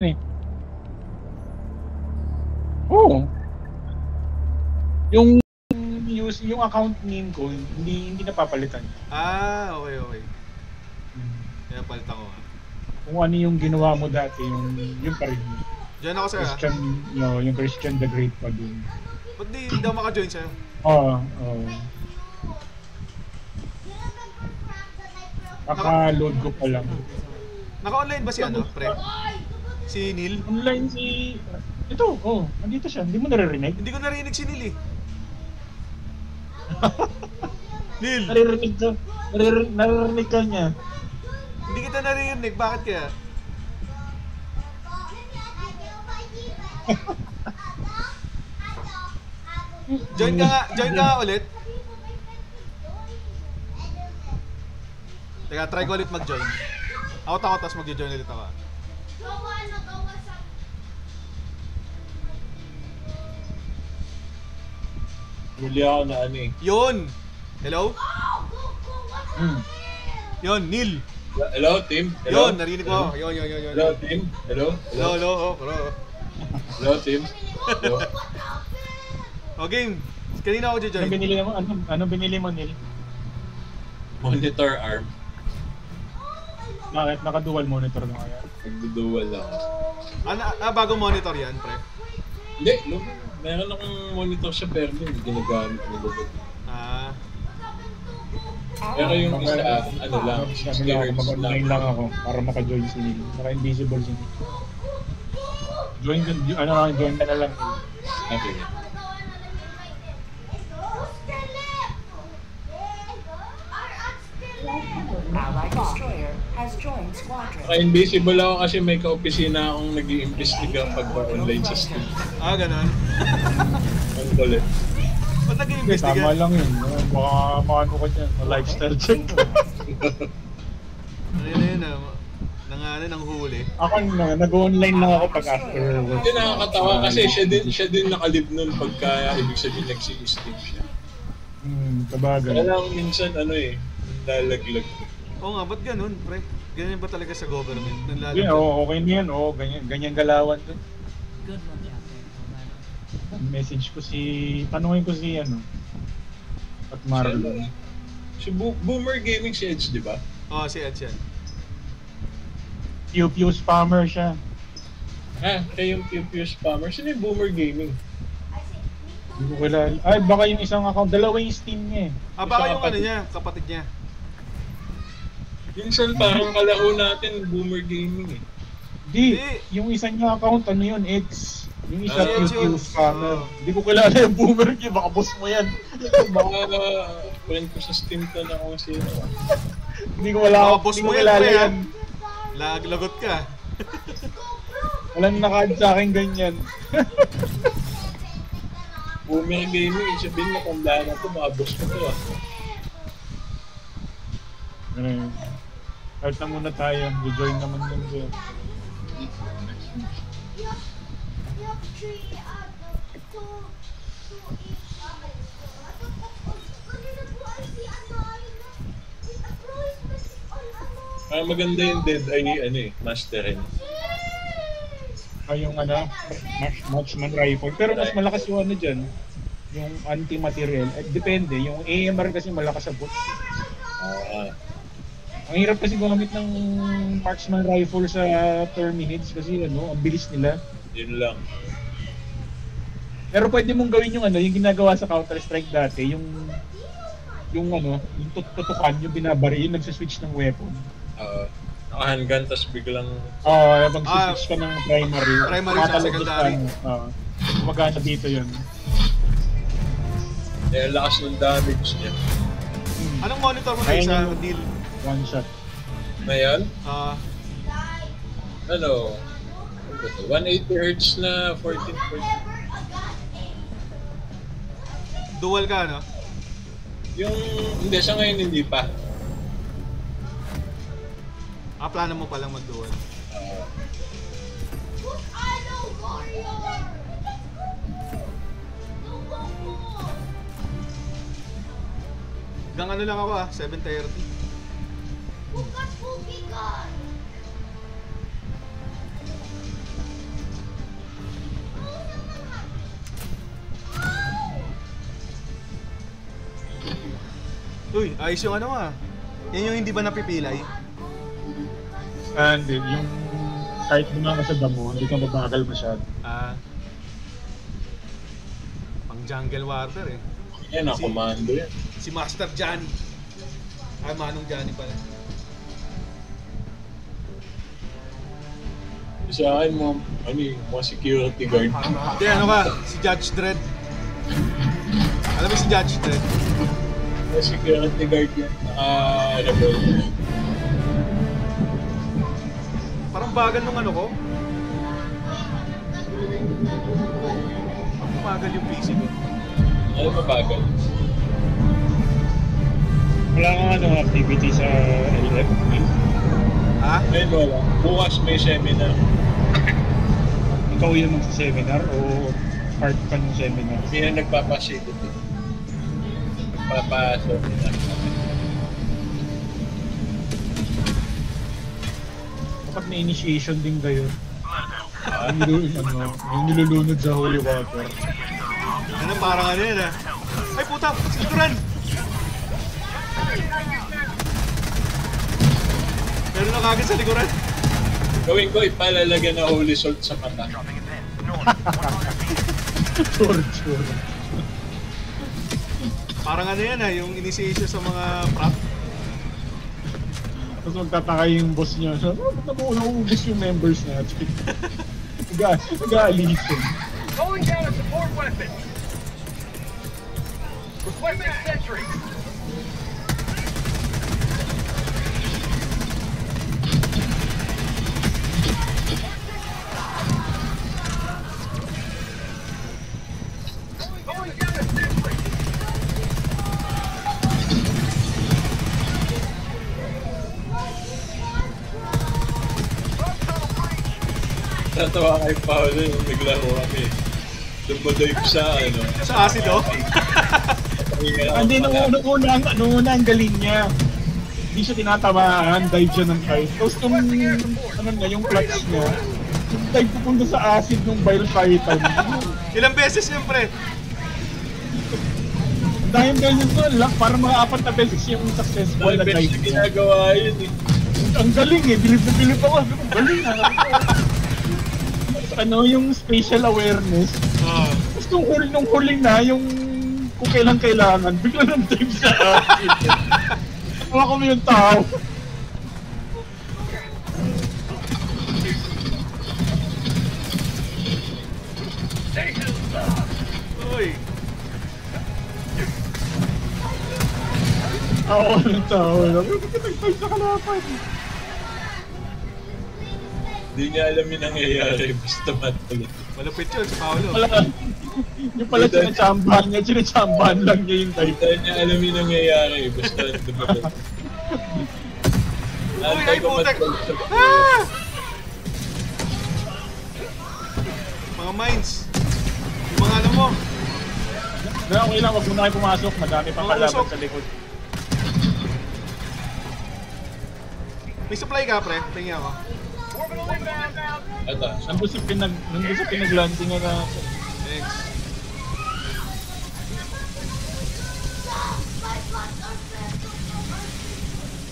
Eh. Oo. Yung yung account name ko, hindi napapalitan. Okay, okay. Kaya palitan ko nga. Kung ano yung ginawa mo dati, yung pa rin. Diyan ako sa'yo, Christian, yung Christian the Great pa dun. Ba't di daw maka-join sa'yo? Oo. Naka-load ko pa lang. Naka-online ba si pre? Si Neil? Online ito, nandito siya. Hindi mo naririnig? Hindi ko narinig si Neil eh. Neil! Naririnig ka niya. Hindi kita naririnig, bakit kaya? Join ka nga ulit. Teka, try ko ulit mag-join. Out ako, tapos mag-join ulit ako. Huli ako na ano eh. Yun! Hello? Yun, Neil! Hello, team? Hello? Yun, narinig ko. Yun. Hello, team? Hello? Hello. Hello, team? Hello? Game. Kanina ako join. Ano binili mo, Neil? Monitor arm. Bakit? Naka-dual monitor na kaya? Nagdudual ako. Bagong monitor yan, pre? Hindi, meron akong monitor sa pero hindi ginagamit ko nila. Pero yung isa, ano lang, 60 Hz mag-online lang ako para maka-join si Neil. Naka-invisible si Neil. Join ka na lang. Okay. Allied destroyer has joined squadron. Naka-invisible ako kasi may ka-opisina akong nag-i-imbestiga pag online sa Steam. Ganon. Ang kulit. Ba't nag-i-investiga? Tama lang yun. Baka maano ka dyan. Lifestyle check. Yun nang huli. Ako nag-online lang ako pag after work. Hindi nakakatawa kasi siya din nakalib nun pagka ibig sabihin nag-i-Steam siya. Kabagay. Kaya lang minsan lalaglag. Oo nga, ba't ganun, pre? Ganyan ba talaga sa government? Yeah, okay na yan. Ganyan galawan dun. Good one, Captain. Message ko tanungin ko si at Marlon. Si Boomer Gaming si Edge, di ba? Oo, si Edge yan. Pew spammer siya. Kaya yung Pew spammer. Sino yung Boomer Gaming? Hindi ko kilala. Ay, baka yung isang account. Dalawa yung Steam niya eh. Baka yung kapatid niya. Minsan parang kalao natin Boomer Gaming eh. Di, yung isa niya account, It's yung isa Pew spammer. Oh. Hindi ko kilala yung Boomer niya. Baka boss mo yan. Baka friend ko sa Steam ka na kung sino. Hindi ko kilala yan. Lagot ka. Walang naka-add sa akin ganyan. Boomer Gaming, sabihin na tandaan na ito, mga boss ko ito Start na muna tayo. Join naman yun dyan. Maganda yung Dead Eye, masterin. Yung marksman rifle. Pero mas malakas yung dyan. Yung anti-material. Depende. Yung AMR kasi malakas sa boots. Ang hirap kasi gumamit ng marksman rifle sa Terminids kasi ang bilis nila. Yun lang. Pero pwede mong gawin yung ginagawa sa Counter-Strike dati, yung tutukan, yung binabari, yung nagsiswitch ng weapon. Naka-handgun, tapos biglang... Mag-switch ka ng primary sa secondary. Magana dito yun. Lakas ng damage niya. Anong monitor mo na isa, Neil? One shot. Na yan? 180 Hz na 1440. Dual ka, Hindi, sa ngayon hindi pa. Plano mo palang mag-dual. Hanggang lang ako 7:30. Uy, ayos yung ano ah. Yan yung hindi ba napipilay? And then, yung kahit bumanga sa damo, hindi ka mabagal masyado. Pang jungle warfare eh. Yan, ang komando yan. Si Master Johnny. Ay, Manong Johnny pala. Sa akin mga security guard. Hindi, ano ka? Si Judge Dredd. Alam mo si Judge Dredd? Mga security guard yan. Level. Parang bagal nung ano ko. Bagal yung PC ko. Ano ba bagal? Wala kang ano, activity sa LF. Ha? Ngayon wala. Bukas may seminar. Ikaw yung magsa-seminar o part ka ng seminar? Hindi na nagpapasility. Nagpapaseminar. Kapag may initiation din kayo, yung nilulunod sa holy water. Ano parang ano yan ah. Ay puta! Sinturan! Meron na kagad sa likuran. Gawin ko, ipalalagyan na holy salt sa mata. Torture. Parang ano yan ah, yung initiation sa mga prop. Tapos magtataka yung boss niya. So, ba't naubos yung members natin? Nag-aalisin. Calling down a support weapon. Requesting sentry. Calling down a sentry. Natawa kay Paolo yung naglaro kami. Dumadive sa Sa acid oh. Hindi, nung una ang galing niya. Hindi siya tinatamaan, dive siya ng kite. Tapos yung clutch niya, yung dive pupunta sa acid ng Bile Titan. Ilang beses yun pre? Dahil ganyan to lang, parang mga 4 na beses yung successful na Best dive na niya. ginagawa yun eh. Ang galing eh, bilib na bilib ako. Ang galing ah. Tapos yung spatial awareness. Tapos nung huli na, yung kung kailan kailangan, bigla nang dive sa acid. Tawa kami yung tao. Uy. Tawa kami yung tao. Bakit nag-dive sa kalapan? Hindi niya alam yung nangyayari. Basta matuloy. Malapit yun si Paolo. Yung pala sinachambahan lang niya yung dive. Hindi niya alam yung nangyayari. Basta dumagal. Uy, ay putek! Ah! Mga mines. Yung mga ano mo. Pero okay lang, wag muna kayo pumasok. Madami pang Mga kalaban usok. sa likod. May supply ka pre? Tingin ako. Orbital inbound. Ito. Nandun sa pinaglanting na natin. Thanks.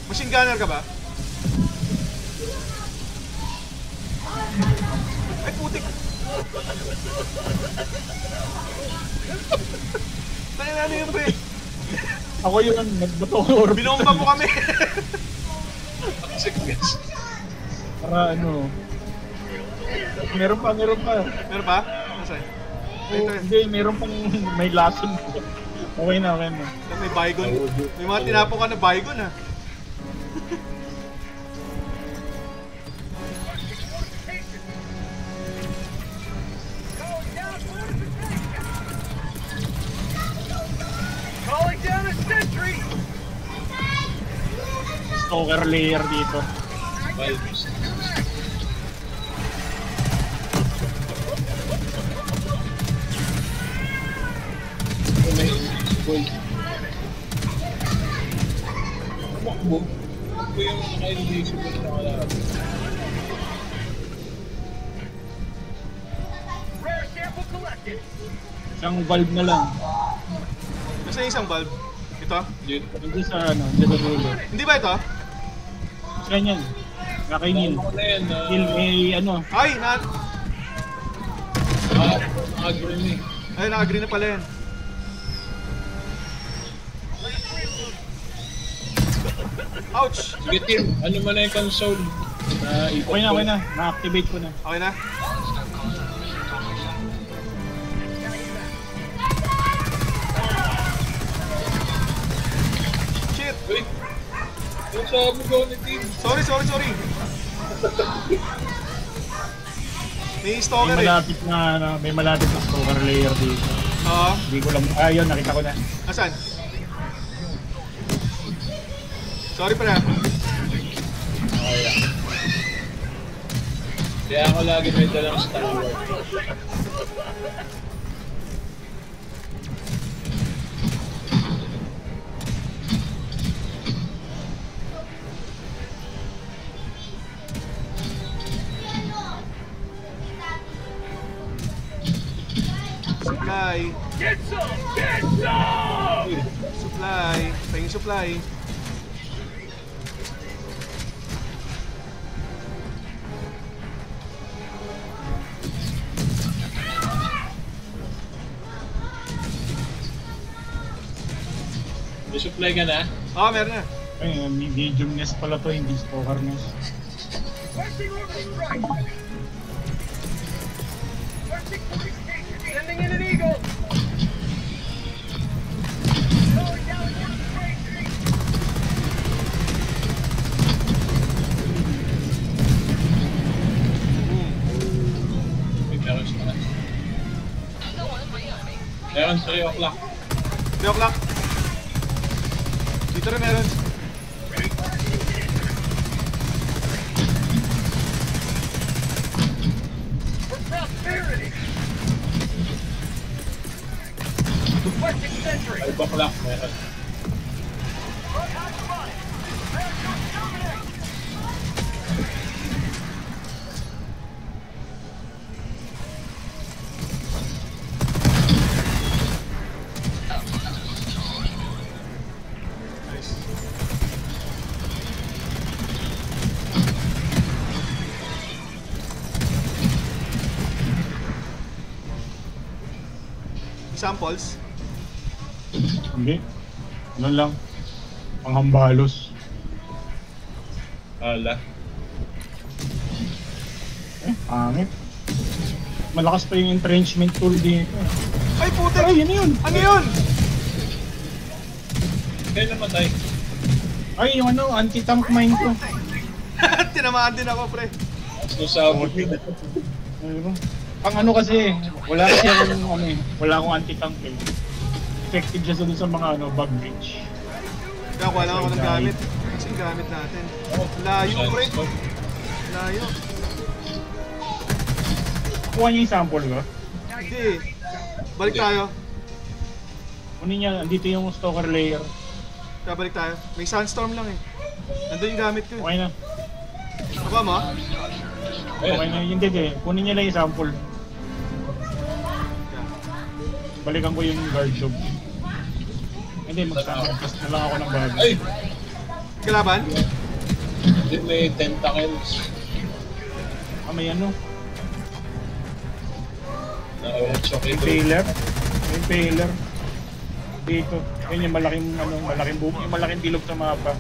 Machine gunner ka ba? Ay putik! Tangin ano yun pre? Ako yun, nagbato ko orbit. Binomba mo kami! Sickness. Para ano. Meron pa. Meron ba? Nasaan? Oh, hindi, meron pang may lason. Okay na. May Baygon. May mga tinapo ka na Baygon ha. Calling down a sentry. Stalker layer dito. Valves. May gold. Tumakbo. Tumakbo yung naka-invisible na kalaban. Rare sample collected. Isang valve na lang. Nasa isang valve. Ito? Yun. Nandun sa ano, nandun sa dulo. Hindi ba ito? Ganyan. Kay Neil. Ano na yan? Neil may ano. Ay, Agree eh. ay, naka-green na pala yan. Ouch! Sige team, ano mo na yung console? Okay na. Na-activate ko na. Okay na? Shit! Wait! Yung sabi ko ni team. Sorry. May stalker eh. May malapit na stalker layer dito. Oo. Hindi ko lang, yun, nakita ko na. Asan? Sorry pala. Kaya ako lagi may dalang Star Wars. Supply. Get some! Get some! Supply. Pahing supply. May supply ka na? Meron na. Ay, medium nest pala to, hindi stalker nest. Requesting orbital strike! Requesting communication! Sending in an eagle! Going down to the strike! May meron siya na. Meron 3 o'clock. 3 o'clock. Dito rin meron. For prosperity! Requesting sentry! 5 o'clock meron. Nice. Samples? Hindi. Ano lang. Panghambalos. Hala. Pangit. Malakas pa yung entrenchment tool dito. Ay, putik! Ay, yun. Ano yun? Kaya namatay. Ay, yung ano, anti-tank mine ko. Tinamaan din ako, pre. Tapos nasabot yun. Ayun. Ang ano kasi, wala kasi akong ano eh, wala akong anti-tank eh. Effective siya dun sa mga ano, bug breach. Kaya kuha lang ako ng gamit. Kasi yung gamit natin. Layo, pre. Layo. Kuha niya yung sample ko. Hindi. Balik tayo. Kunin niya, andito yung stalker layer. Kaya balik tayo. May sandstorm lang eh. Nandun yung gamit ko eh. Okay na. Nakuha mo? Okay na, hindi eh. Kunin niya lang yung sample. Balikan ko yung guard dog. Hindi, mag-sacrifice na lang ako ng bago. Ay! Kalaban? Hindi may tentacles. May ano, Naka-watch may impaler. May impaler. Dito. Yun yung malaking, ano, yung malaking bilog sa mapa.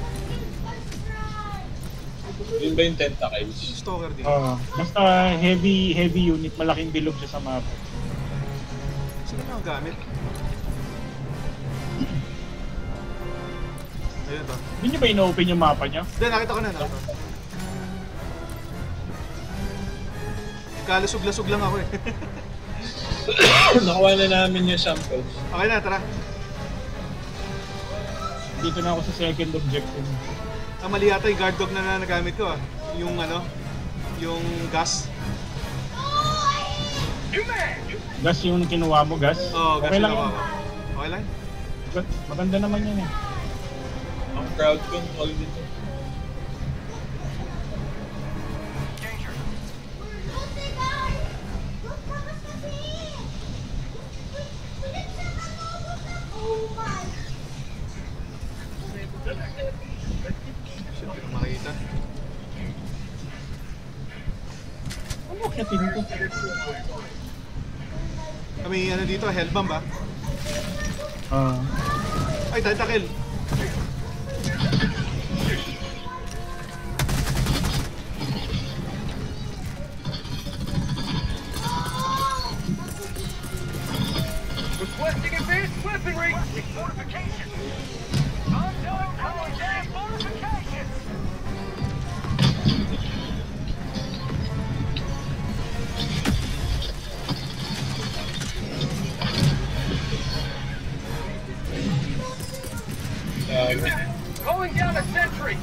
Yun ba yung tentacles? Stalker din. Basta heavy unit, malaking bilog siya sa mapa. Sino na ang gamit? Ayun to. Hindi niyo ba ino-open yung mapa niya? Hindi, nakita ko na. Kalusog-lasog lang ako eh. Nakuha na namin yung samples. Okay na, tara. Dito na ako sa second objective. Ang mali yata yung guard dog na nagamit ko ah. Yung ano, yung gas. Gas yung kinuha mo, gas? Oo, gas Okay yung lang nakuha yun. ko. Okay lang? Maganda naman yan eh. Ang crowd control dito. Akyatin ko. Kami ano dito, hellbomb ba? Ay, tentacle. Requesting advanced weaponry. Fortification. Calling down fortification. Calling down a sentry.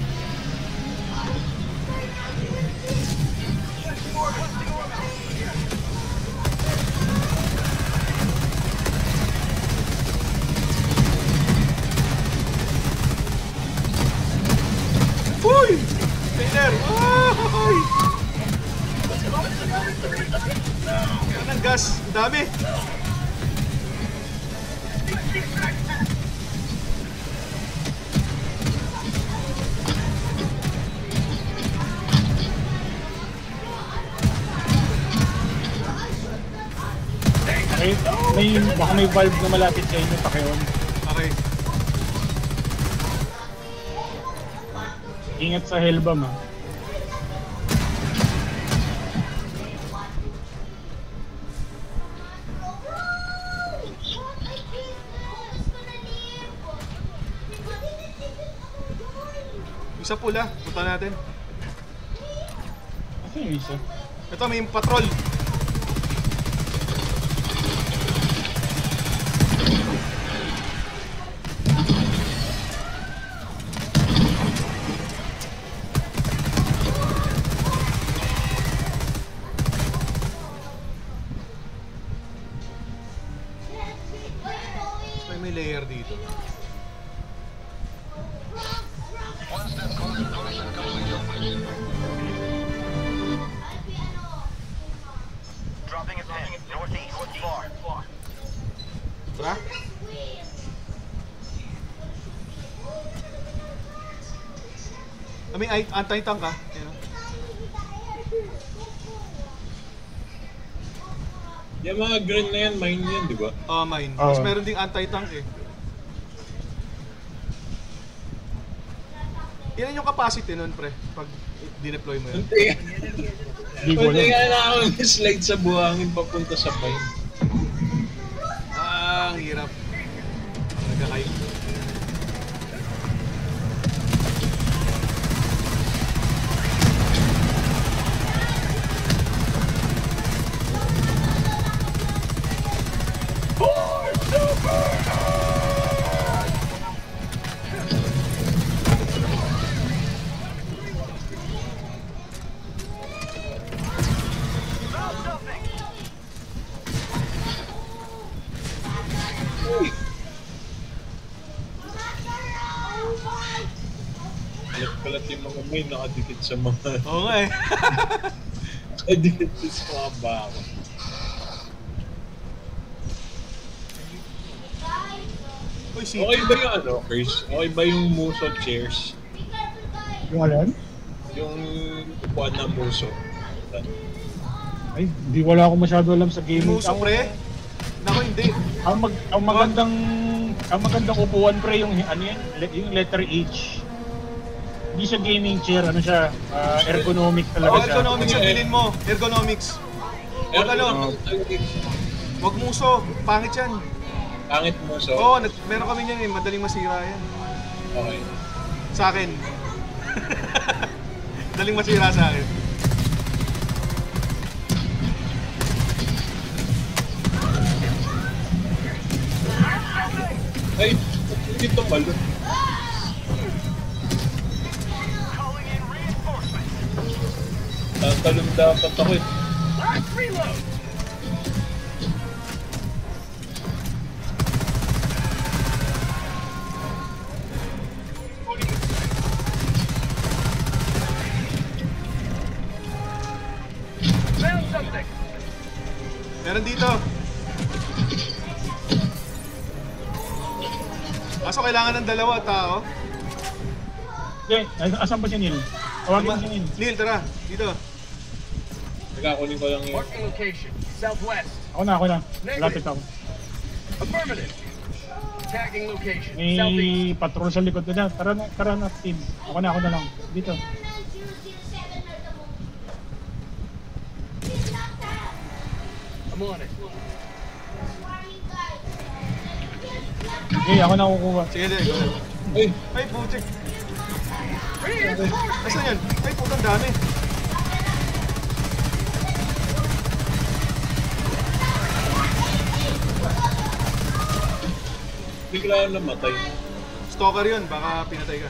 Uy! Taylor! Uy! Anong gas? Ang dami! Baka may valve na malapit sa inyo, pakion. Okay. Ingat sa hellbomb ah. Isa pula. Punta natin. Kasi yung isa. Ito, may patrol. May layer dito. Dropping a pin. Northeast. Far. Tara. May anti-tank ka. Ayan o. Yung mga green na yan, mine yan, di ba? Mine. Oo. Tapos meron ding anti-tank eh. Ilan yung capacity nun, pre? Pag dineploy mo yun. Di ko Pwede alam. nga na ako slide sa buhangin papunta sa mine. Ang hirap. Nagkakayo. Kalat yung mga mine nakadikit sa mga... Oo nga eh. Nakadikit sa mga baka. Uy, si... Okay ba yung ano, Chris? Okay ba yung muso chairs? Yung alam? Yung upuan ng muso? Ay, di wala akong masyado alam sa gaming. Muso, pre? Naku, hindi. Ang magandang upuan pre yung ano yan, yung letter H. Hindi siya gaming chair, ano siya, ergonomic talaga siya. Ergonomics ang bilhin mo. Ergonomics. Wag ano, wag muso. Pangit yan. Pangit muso? Oo, meron kami yan eh. Madaling masira yan. Okay. Sa akin. Madaling masira sa akin. Ay, hindi ito malo. Tatalon dapat ako eh. Last reload. Found something. Meron dito. Kaso kailangan ng dalawa tao. Okay, asan ba si Neil? Tawagin mo si Neil. Neil, tara. Dito. Nagkakunin ko lang yung... Marking location. Southwest. Ako na. Lapit ako. Affirmative. Tagging location. Southeast. May patrol sa likod na. Tara na, team. Ako na lang. Dito. I'm on it. Okay, ako na kukuha. Sige, go. Ay! Ay, putik. Asan yan? Ay, putang dami. Bigla lang namatay. Stalker yun, baka pinatay ka.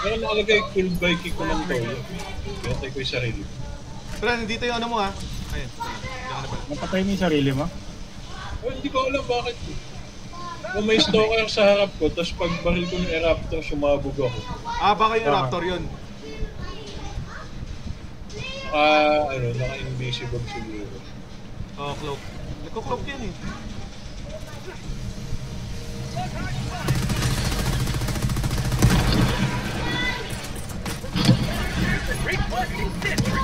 Pero nakalagay killed by Kiko ng Toyo. Pinatay ko yung sarili. Pero nandito yung ano mo ha. Ayun, diyan na pala. Napatay mo yung sarili mo? Oh, hindi ko alam bakit. Kung may stalker sa harap ko, tapos pag baril ko ng Raptor, sumabog ako. Ah, baka yung Raptor yun. Naka-invisible siguro. Oh, cloak. Nagko-cloak yan eh. Requesting sentry.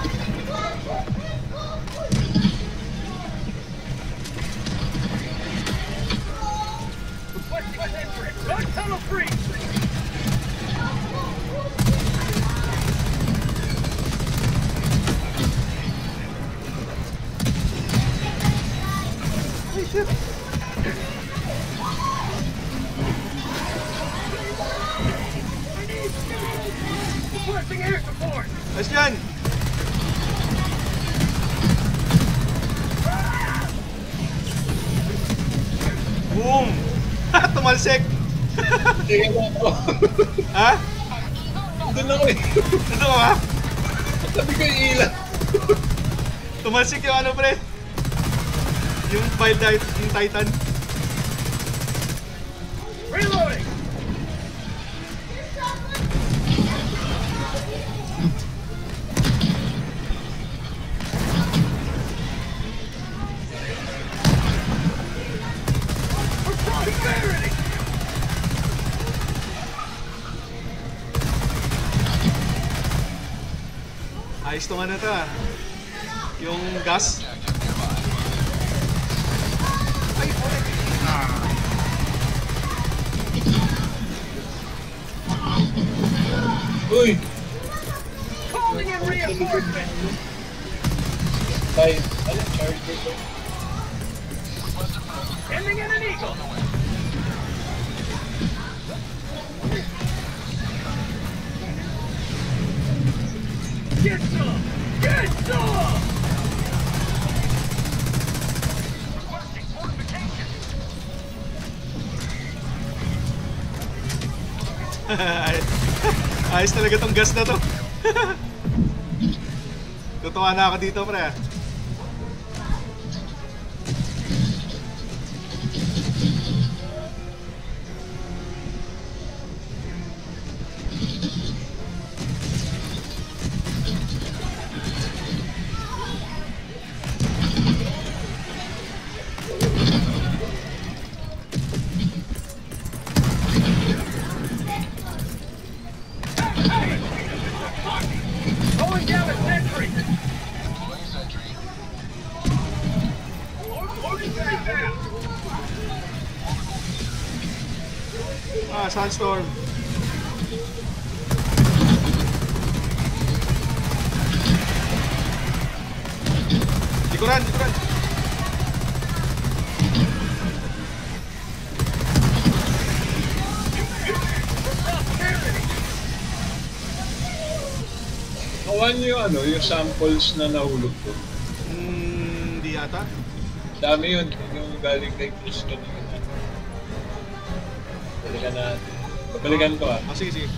Requesting sentry. Gun tunnel free. Ay, shit. Requesting air support. Ayos yan. Boom! Tumalsik! Sige ba ako? Ha? Doon ako eh. Ano ka ba? Sabi ko yung ilan. Tumalsik yung ano pre? Yung yung Titan. Reloading. Prosperity. Ayos to nga na to ah. Yung gas. Ay, putik. Uy! Calling in reinforcement. Tayo. Ano? Charger ko. Sending in an eagle. Get some! Get some! Requesting fortification. Ayos talaga tong gas na to. Tutuwa na ako dito pre. Going down a sentry. Loading back down. Ah, Sandstorm. Likuran. Kawan niyo yung samples na nahulog ko. Hindi yata. Dami yun. Yung galing kay Chris kanina. Balikan natin. Babalikan ko ah. Ah, sige.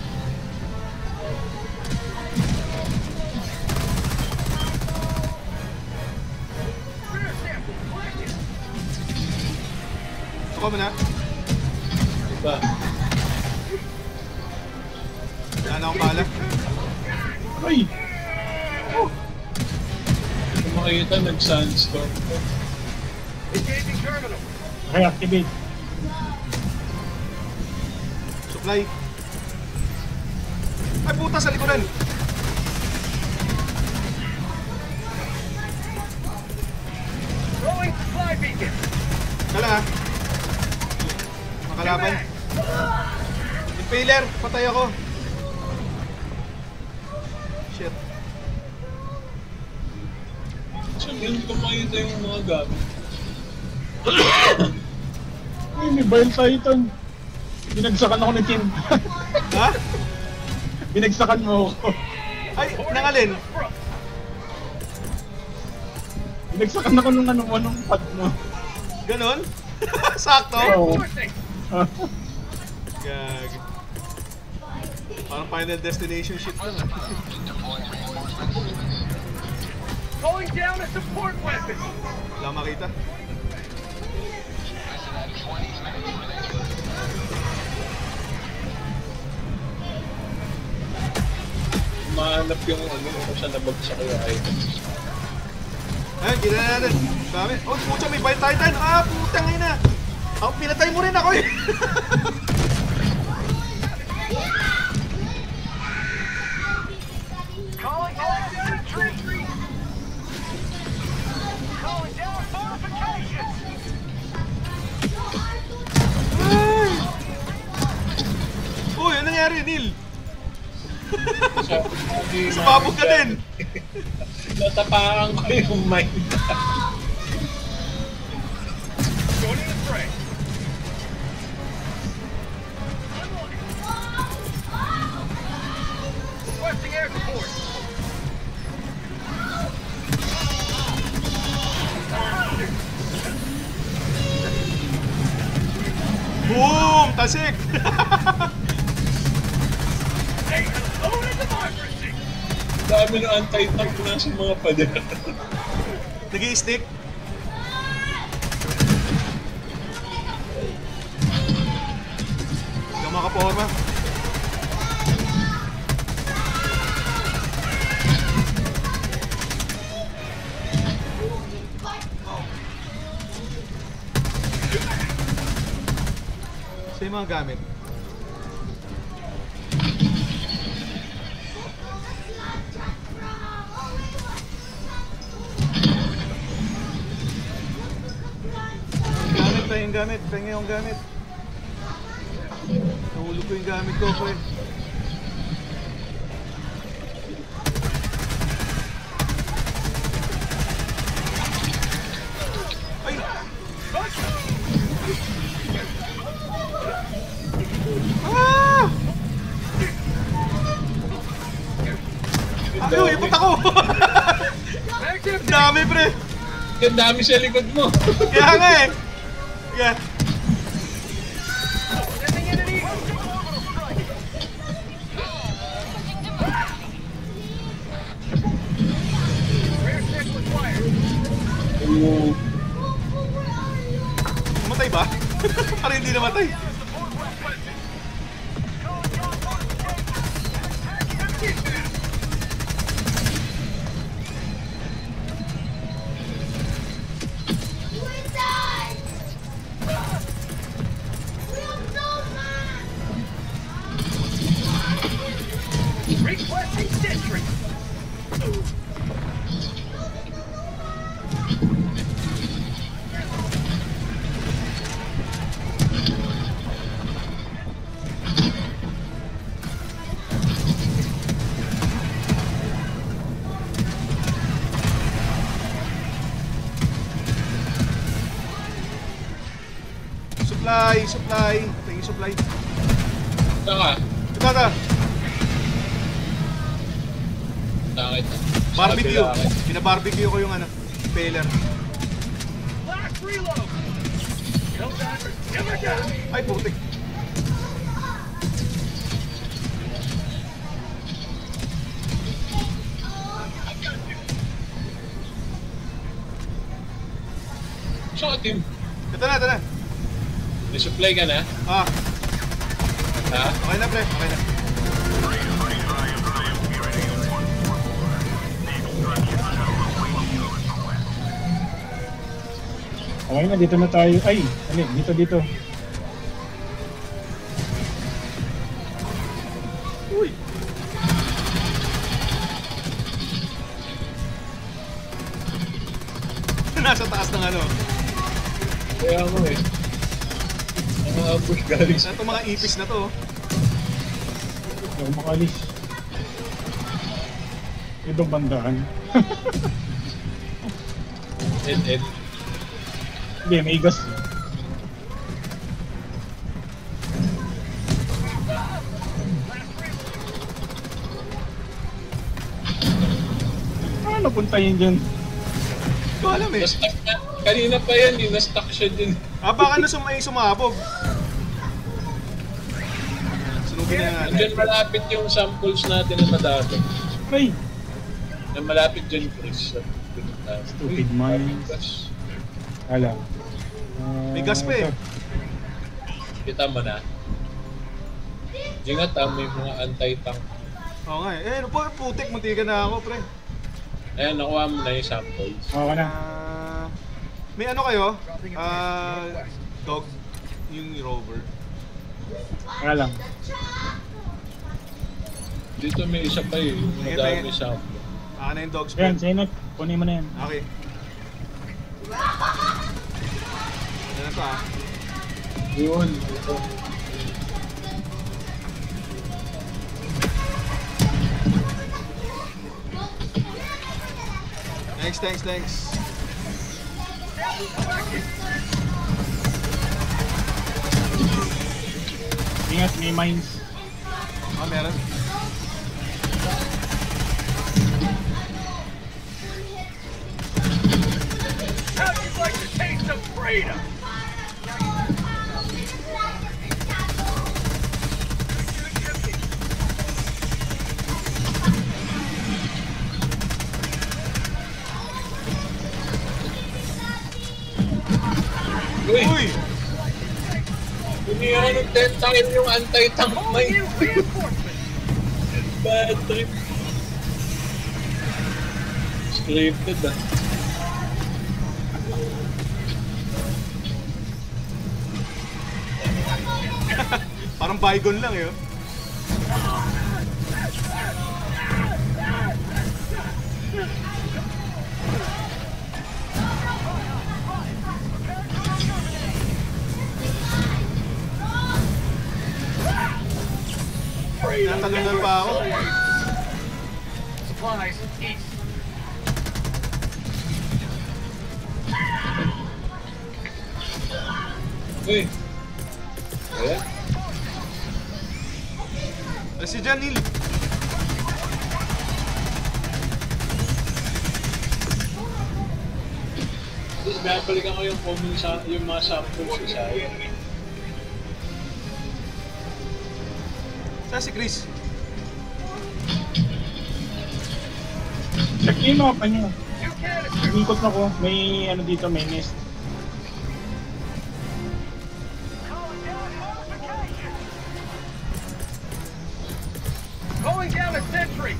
Ako mo na. Diba? Wala na akong bala. Ay! Kung makikita, nag-sandstorm ko. Engaging terminal. Reactivate. Supply. Ay puta sa likuran. laban. Impaler, patay ako. Shit. So, yun kumakita yung mga gamit. Ay, may Bile Titan. Binagsakan ako ng team. Ha? Binagsakan mo ako. Ay, nangalin. Binagsakan ako nung anong pad mo. Ganon? Sakto? Oo. Gag. Parang Final Destination shit lang. Calling down a support weapon. Wala makita. Mahanap yung ano, kung saan nabagsak yung item. Ayun, gila na natin. Dami. Oh, pucha, may Bile Titan. Ah, putang ina. Oh, pinatay mo rin ako eh. Calling down infantry. Calling down fortifications. Uy, ano nangyari, Neil? Hindi Sumabog ka din. Natapakan ko yung mind. Joining the fray. Requesting air support. Boom! Tasik! A loaded democracy. Dami ng anti-tank na sa mga pader. Nag-i-stick. Hindi makaporma. Sa yung mga gamit. Yung gamit, pengen yung gamit. Nahulog ko yung gamit ko, pre. Ay! Ah! Ay, ipot ako! Ang dami, pre! Ang dami sa likod mo. Kaya nga eh! Yeah. Sending enemy. Rear check required. Namatay ba? Parang hindi namatay. Requesting sentry. Supply. Tingin supply. Saka, Ito. takit. Barbecue. Pinabarbecue ko yung ano, impaler. Last reload. No time. Never die. Ay, putik. Saka team, Ito na. may supply ka na? Ah, Ha? okay na, pre. Okay na. Okay na, dito na tayo. Ay, dito. Uy. Nasa taas ng ano. Kaya mo eh. Mga ambush galing sa Ito mga ipis na to. Hindi ako makalis. Ibang bandaan. Ed. Hindi, may gas. Ano punta yun dyan? Hindi ko alam eh. Na-stuck na. Kanina pa yan, na-stuck siya din. Baka na sumabog. Sunugin na natin. Diyan malapit yung samples natin na madami. Ay! Na malapit dyan, Chris. Stupid minds. Gas. Alam. May gas pa eh. Kita mo na. Ingat may mga anti-tank. Oo nga eh. Putik, muntikan na ako, pre. Ayan, nakuha mo na yung samples. Oo na. May ano kayo? Dog. Yung rover. Alam. Dito may isa pa eh. Madami sample. Na yung dog Yan, spread. Zenot. Kunin mo na yan. Okay. Yan pa. Yun. Ito. Thanks. Ingat, may mines. Meron. How'd you like to taste of freedom? Uy! Umira ng tentacle yung anti-tank may New reinforcements. bad trip. Scripted ah. Parang bygone lang yun. Natalunan pa ako. Supplies east. Uy! Ayan. Si Janil. Babalikan ko yung yung mga samples sa akin. Saan si Chris? Check yung mapa niyo. New canister. Ikot na ko. May ano dito, may nest. Calling down a sentry.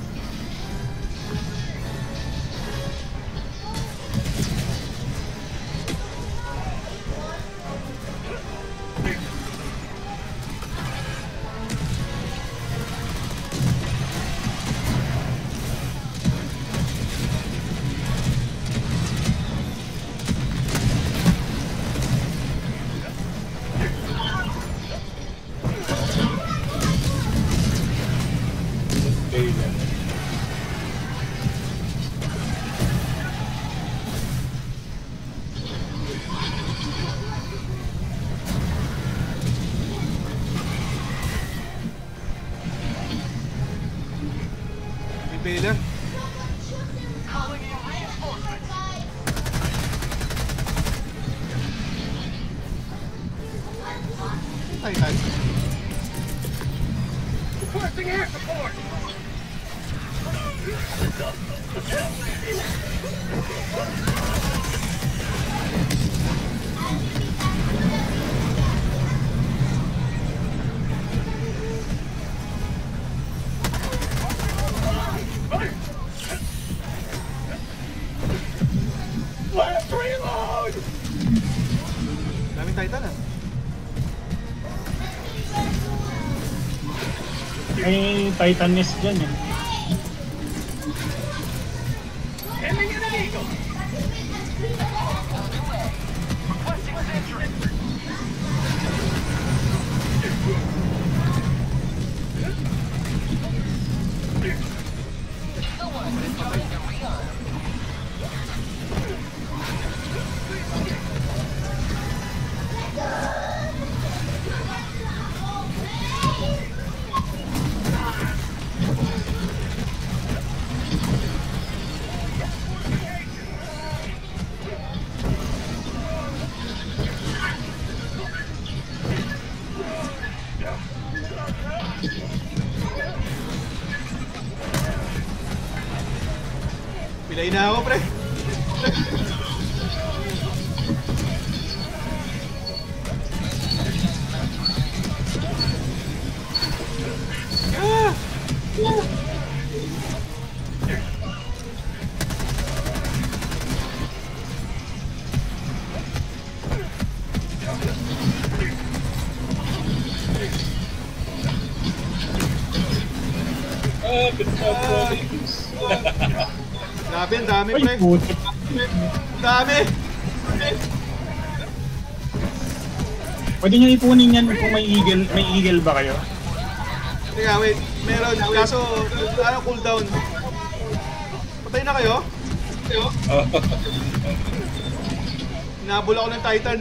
Baylor. Calling in reinforcements. Titan. Requesting air support. Last reload. Daming Titan ah. May Titan nest dyan eh. Ending in an eagle. Requesting sentry. Patay na ako, pre. Grabe, ang dami, Ay, pre. putik. Ang dami. Pwede nyo ipunin yan kung may eagle ba kayo? Teka, wait. Meron. Kaso, ano cooldown? Patay na kayo? Hinabol ako ng Titan.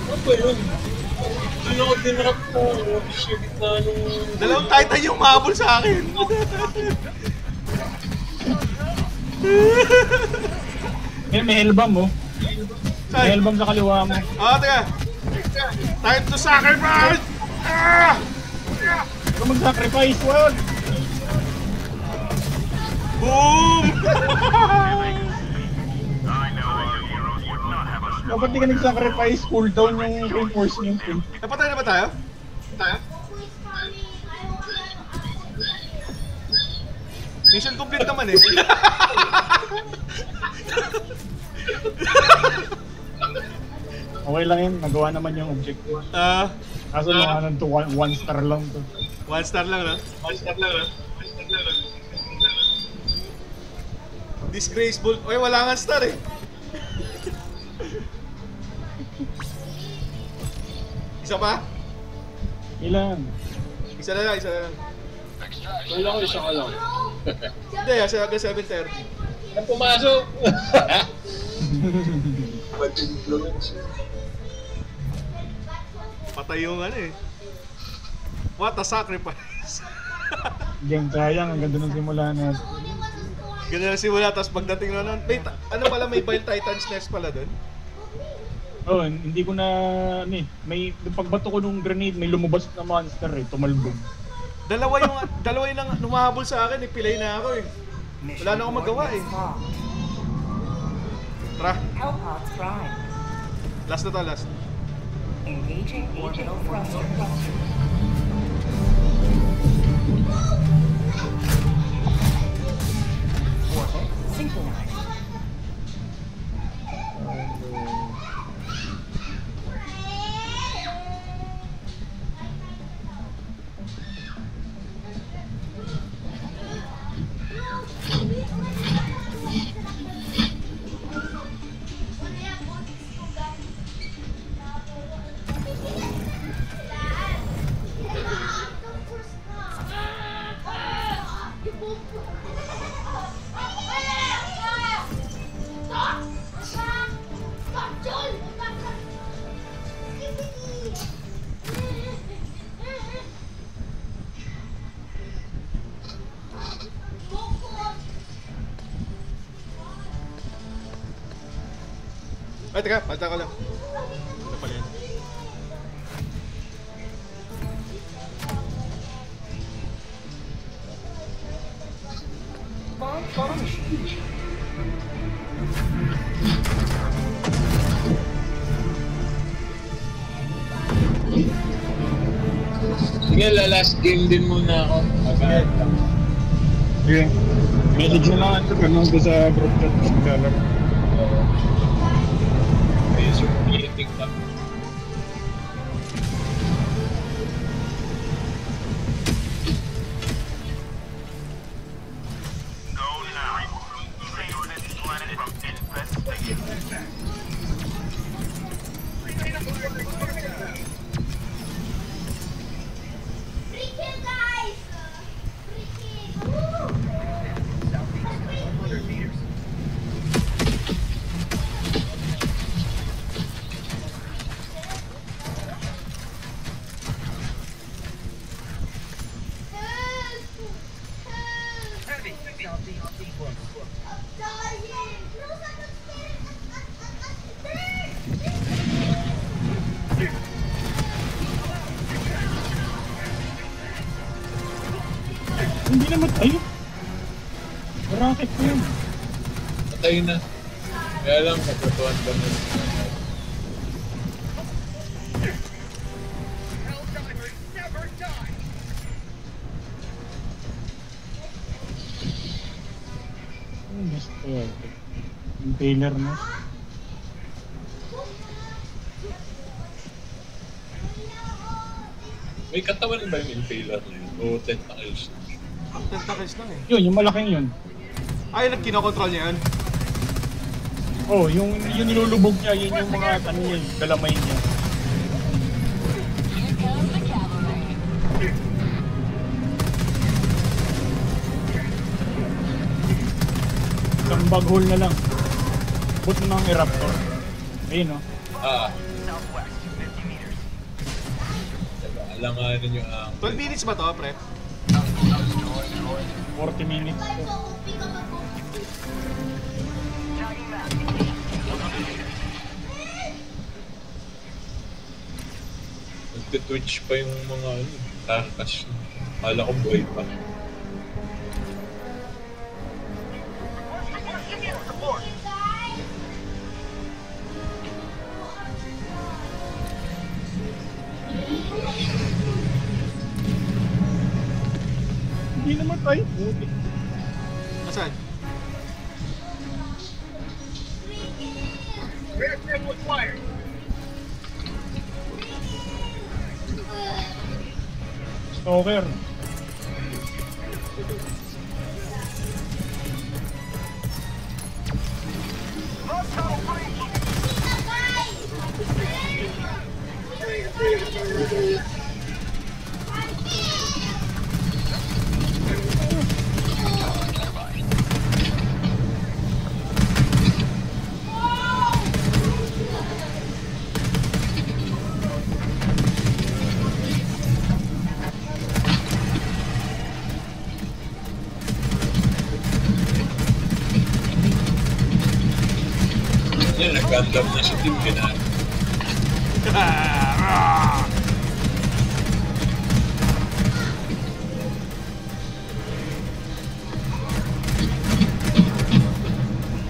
Ano ba yun? Doon ako dinrap ko. Shit na nung... Dalawang Titan yung mahabol sa akin. May hellbomb mo. May Ay, hellbomb sa kaliwa mo. teka. Time to sacrifice! Ah! Ikaw mag-sacrifice, wag! Boom! Dapat di ka nag-sacrifice, cooldown yung reinforce niyo. Napatay na ba tayo? Mission complete naman eh. Okay lang yun, nagawa naman yung objective. Kaso ano to, one star lang to. 1 star lang, no? Disgraceful. Oy, wala nga star eh. Isa pa? Ilan? Isa na lang. Wala ko isa ka lang. Hindi, sa hanggang 7:30. Ang pumasok! Patay yung ano eh. What a sacrifice. Gang, sayang, ang ganda ng simula natin. Ganun na simula, tapos pagdating na nun, wait, ano pala, may Bile Titan's Nest pala dun? Oh, hindi ko na, may pagbato ko nung grenade, may lumabas na monster eh, tumalbog. Dalawa yung numahabol sa akin, pilay na ako eh. Wala na akong magawa eh. Tara, Hellpods Prime. last na to, last. Engaging orbital thruster. Orbit synchronized. Ay, teka, palta ko lang. Ano pala yan? Bomb machine. Sige, last game din muna ako. Agad. Okay. Message na lang ito, ganun ko sa group chat sa maglalaro. Ayun, yung meeting na. naman, ayun. Rocket ko yun. Patay na. Kaya lang, katutuan ba na. Helldivers never die. Gusto ko. Yung trailer na. May katawan ba yung impaler na yun? O tentacles na? Ang tentacles lang eh. Yun, yung malaking yun. Ay, kinokontrol niya yun. Oh, yung nilulubog niya, yun yung mga ano yun, galamay niya. Isang bug hole na lang. Boot ng eruptor. Ayun oh. Southwest, 50 meters. Diba, alanganin yung 12 minutes ba to, pre? 40 minutes. Tagging map. Nagtitwitch pa yung mga ano, tarkas. Kala ko buhay pa. Support. Hindi naman tayo. Puti. Nasaan? Rear trim was fired. Stalker. Lost tunnel breach. Yan, nag-gundam na si Tim Pinar.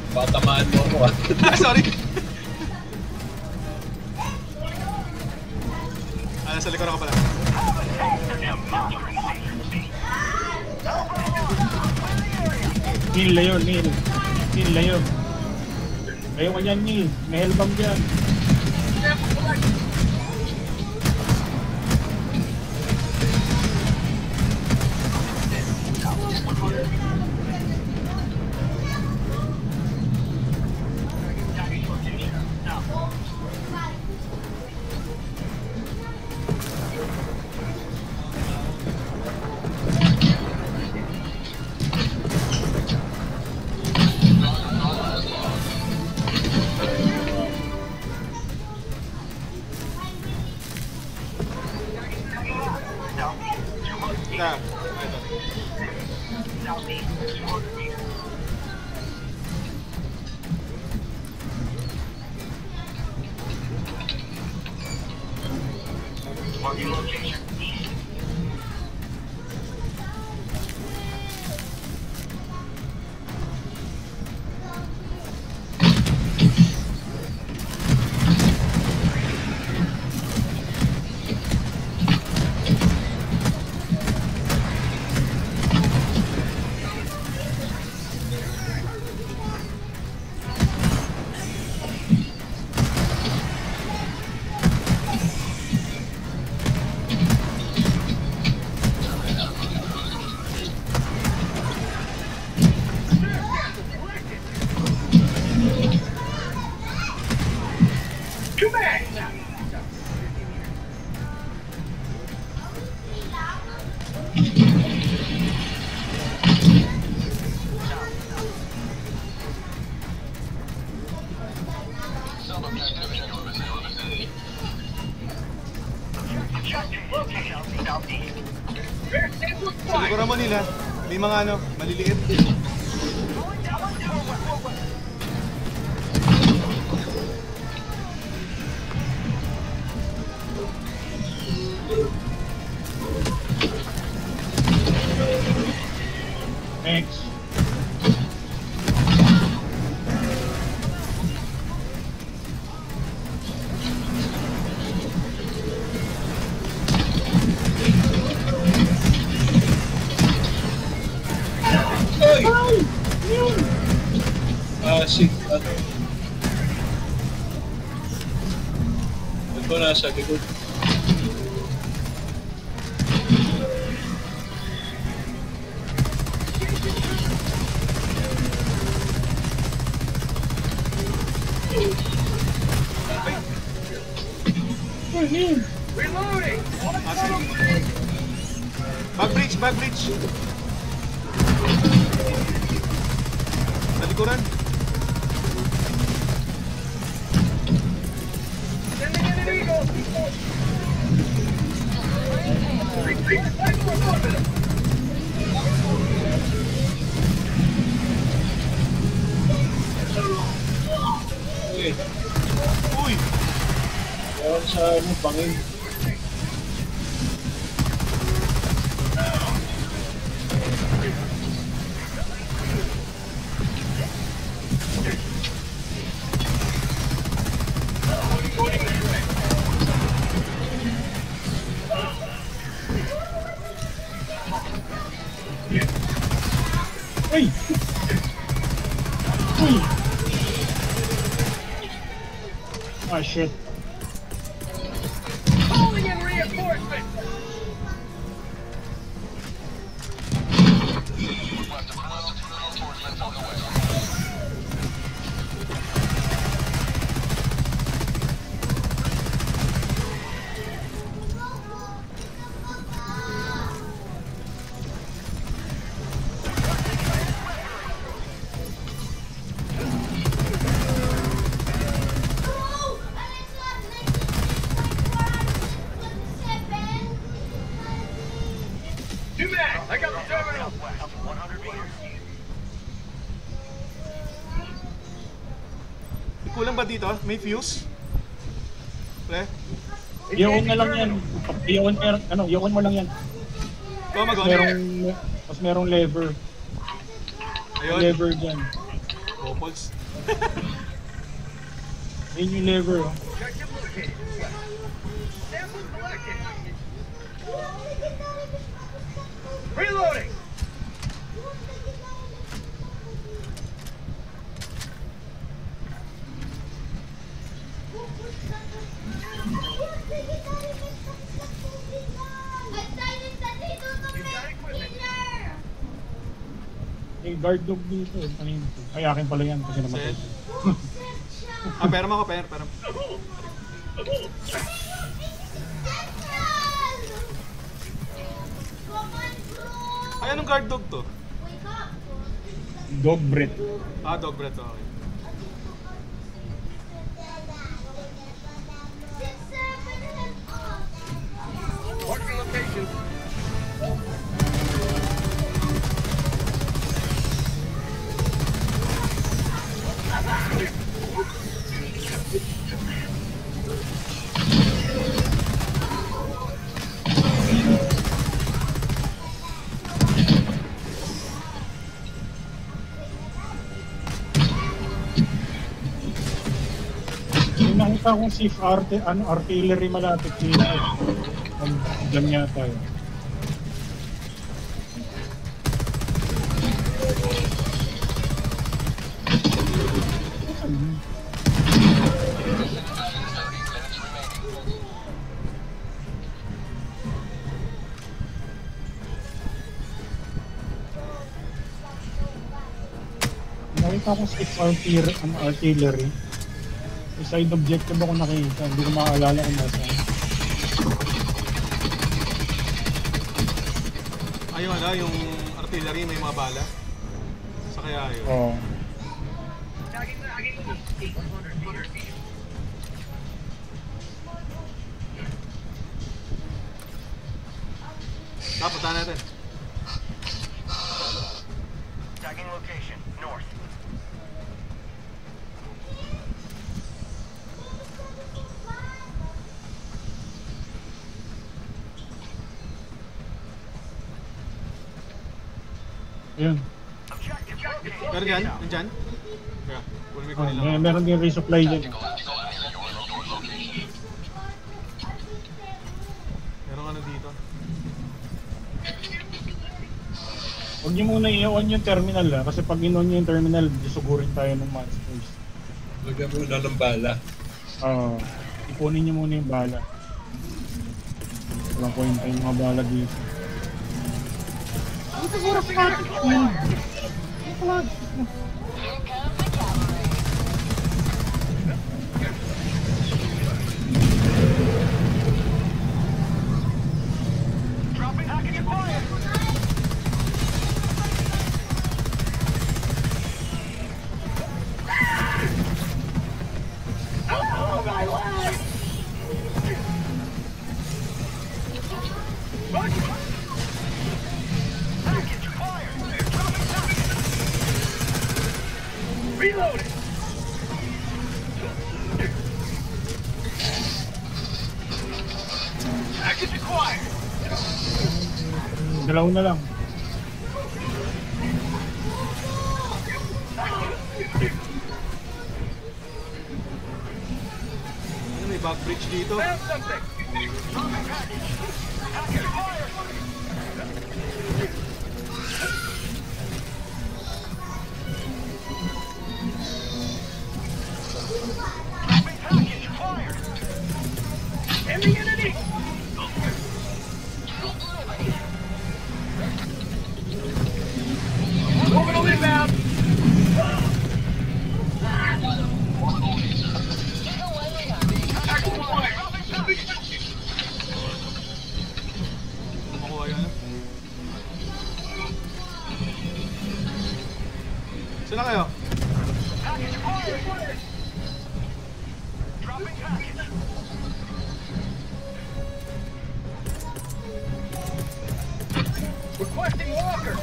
Patamaan mo ako ah. Sorry. Nasa likod ako pala. Neil na yun, Neil. Neil na yun. Ayaw ka dyan, Neil. May hellbomb dyan. Na. Ito. Sa likuran mo nila, may mga ano, maliliit. Thanks. Ay! Shit. Ito nasa likod. Reloading! Back bridge, back bridge. Talikuran. Sending in an eagle! Uy, Uy! ewan sa ano, bangin. Uy! Uy! Ah, shit. Calling in reinforcements! Two mags! I got the terminal! Kulang ba dito? May fuse? Pre? Iyon na lang yan. Iyon mo lang yan. Ikaw mag Mas merong lever. Ayun. Lever dyan. Bopals. Yun yung lever. Oh. Objective located. Sample collected. Reloading! May guard dog dito. Ano yun? Ay, akin pala yan kasi namatay. Set. Pera mo ako, pera. Ay, anong guard dog to? Dog breath. Ah, dog breath, okay. Marking location. Yung nakita kong safe artillery malapit dito. Diyan yata yun. Nakita kong safe artillery. May side objective ako nakita. Hindi ko makaalala kung nasaan. Ayun, yung artillery may mga bala. Sa kaya yun. Oo. Punta natin. Tagging location, north. Ayun. Pero dyan? Nandyan? Kaya, kunin lang. Meron din resupply dyan. Meron ano dito? Huwag niyo muna i-on yung terminal kasi pag in-on niyo yung terminal, susugurin tayo ng monsters. Lagyan mo na ng bala. Ipunin niyo muna yung bala. Walang kwenta yung mga bala dito. Ano siguro sa akin? Dropping package acquired. Oh my life! Package acquired. Dropping package. Reloading. Package acquired. Dalaw na lang. Ano, may back bridge dito? Found something. Dropping package. Package acquired. Dropping package acquired. Ending enemy. Orbital inbound. Package acquired. Makuha yun. Saan na kayo? Package acquired. Dropping package. Requesting walker.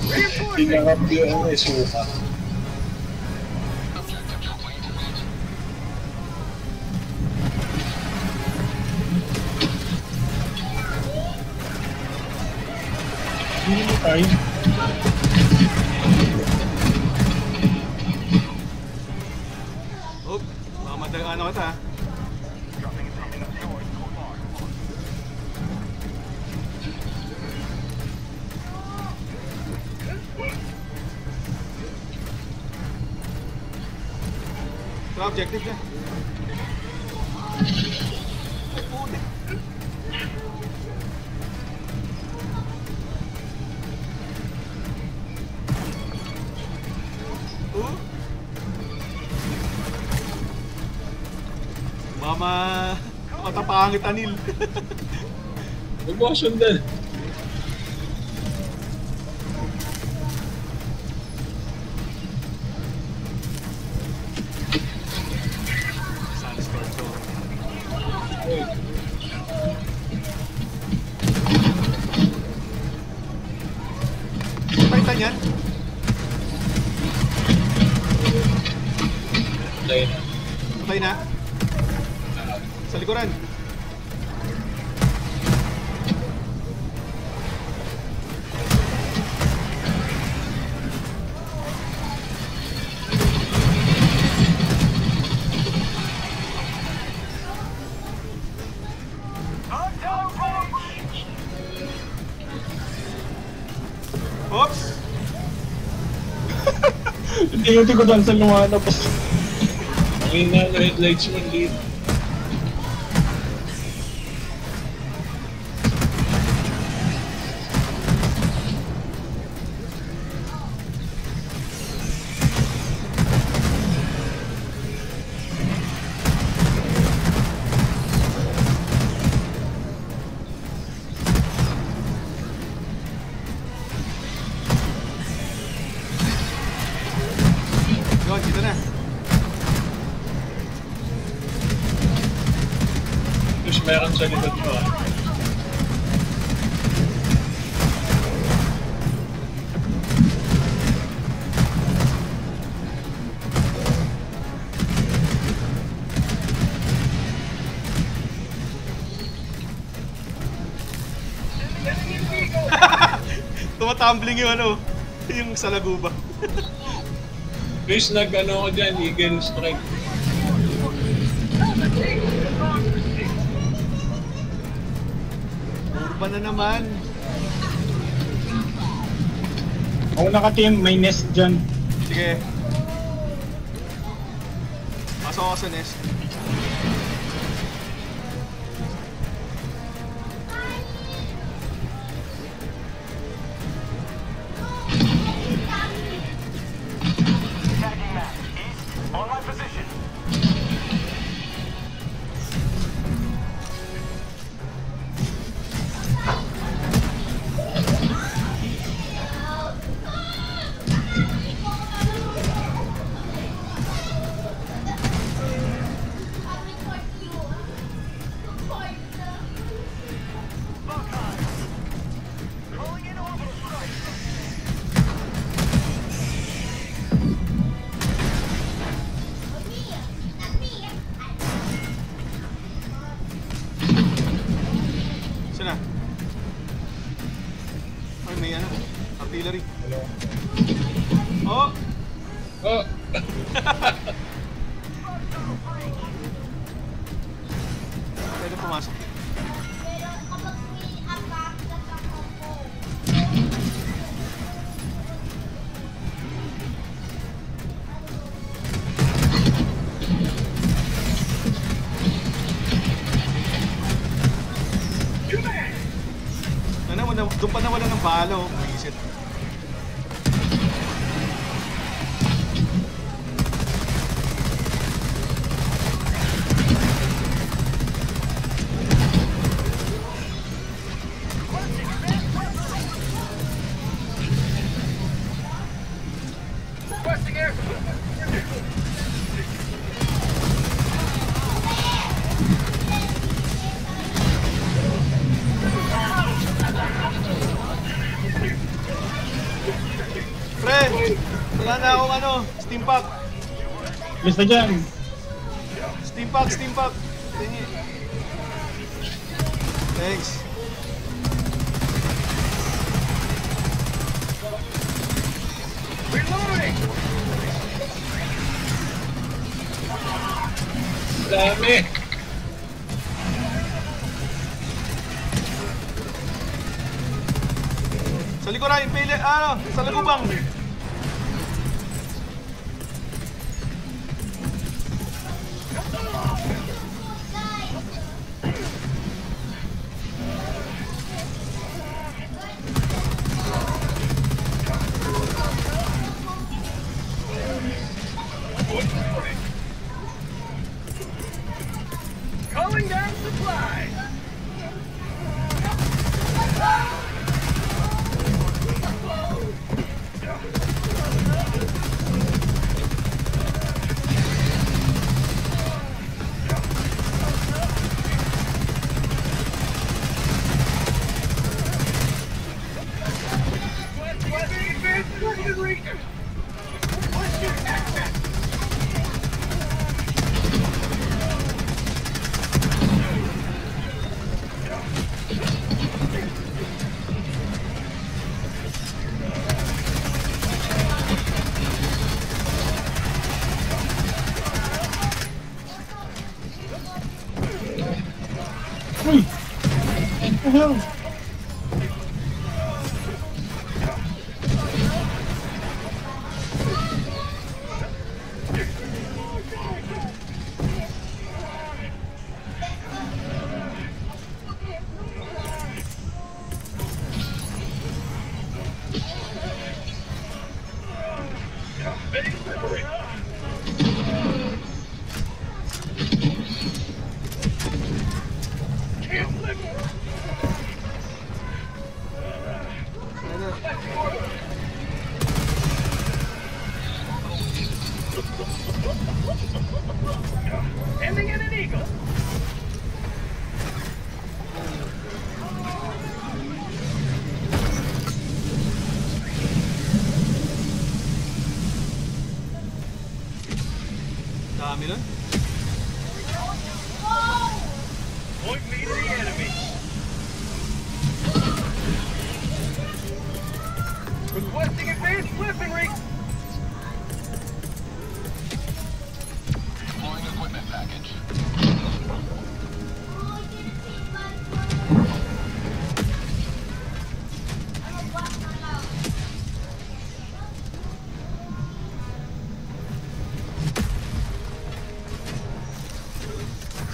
Reinforcing. Pinakabyo ang isuka. Hindi mo tayo. Oh, mamadag ano kita. Dropping something up north. Ito objective niya. Ay, puti. Mama, matapangit anil. Huwag mo kasundan. Sunstorm to. Titan yan? Patay na. Patay na? Sa likuran. Oops! Hindi ko doon sa lumanap. Ang ina ng headlights mo dito. Yun, dito na. Tapos meron sa likod mo. Tumatumbling yung ano, yung salaguba. Please, nag-ano ko dyan, Eagle Strike. Urban na naman. Ako naka-team, may nest dyan. Sige. Pasok ako sa nest. Tagging map. East. On my position. Calling in orbital strike. Saan na? Ay, may ano. Artillery. Ano? Oh! Oh! Pwede pumasok. Doon pa nawala ng bala, oh. Buisit. Requesting air. Pre! Wala na akong ano, steam pack. List na dyan. Steam pack, steam pack. Tingi. Thanks. Reloading. Dami! Sa likuran, impale, ano, sa lagubang. Calling down supplies. Uy! What the hell? Ending in an eagle. Dami nun. Point me to the enemy. Requesting advanced weaponry.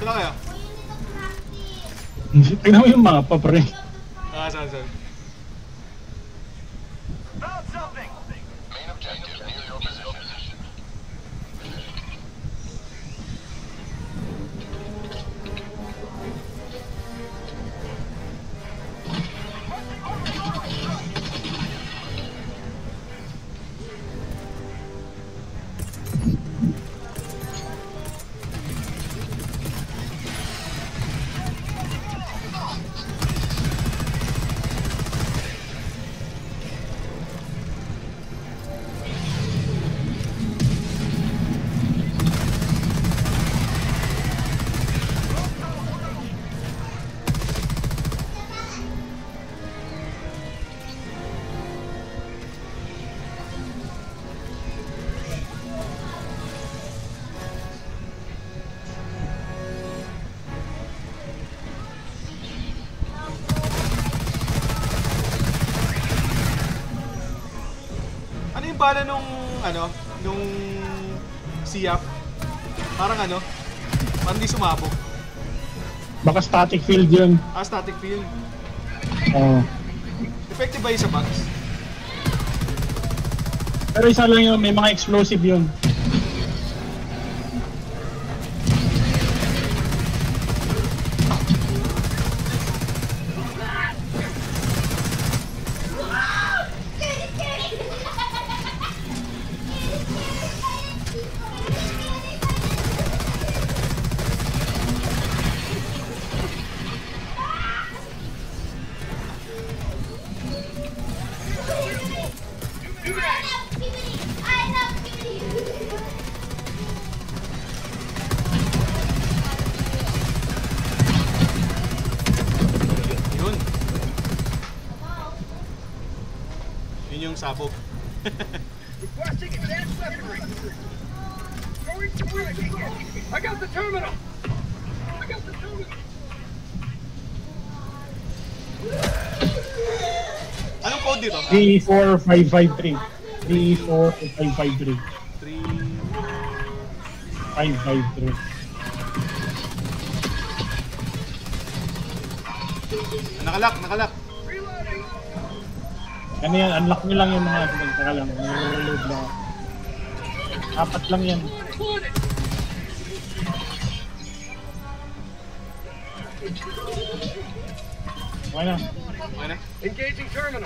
Sila kaya? Tignan mo yung mapa, pre. Saan? Found something. Ano yung bala nung siyap? Parang parang di sumabog. Baka static field yun. Static field. Oo. Effective ba yung sa bugs? Pero isa lang yun, may mga explosive yun. Yun. Yun yung sabog. Requesting advanced weaponry. Going to where I can get. I got the terminal. Anong code dito? D4553. D4553. 3... 553. Nakalak. Reloading. Ano yan, unlock nyo lang yung mga teka lang, nire-reload lang. 4 lang yan. Okay na. Okay na? Engaging terminal.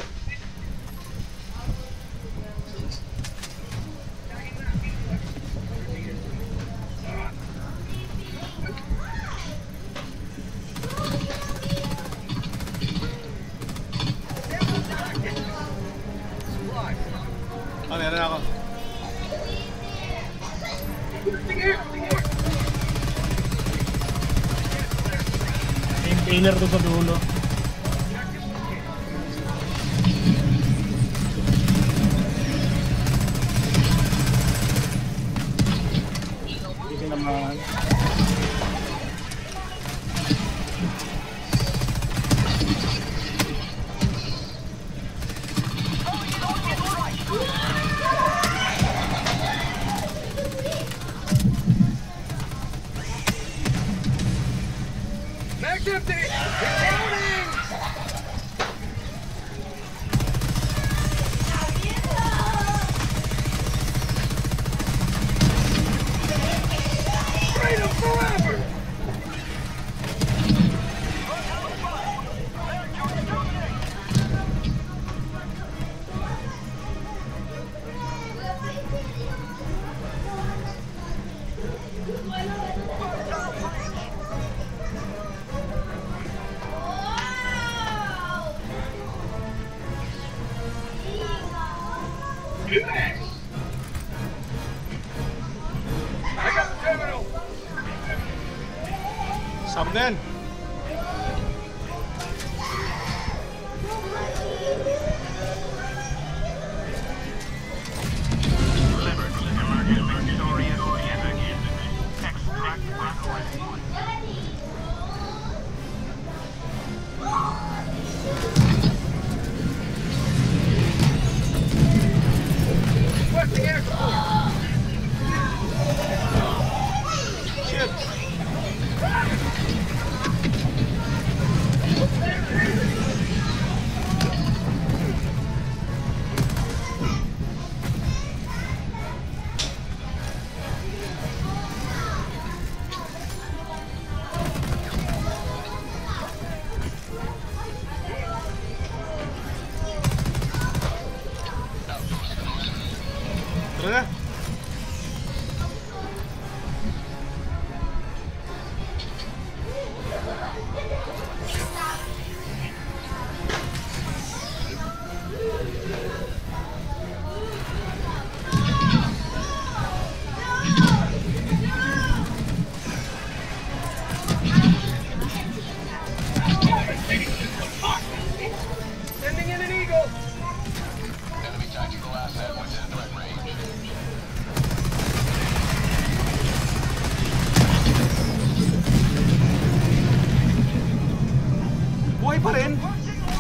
Meron ako. May impaler doon sa dulo. Hindi naman. Mag's empty. Reloading. Freedom forever. I got the terminal. Sab na yan.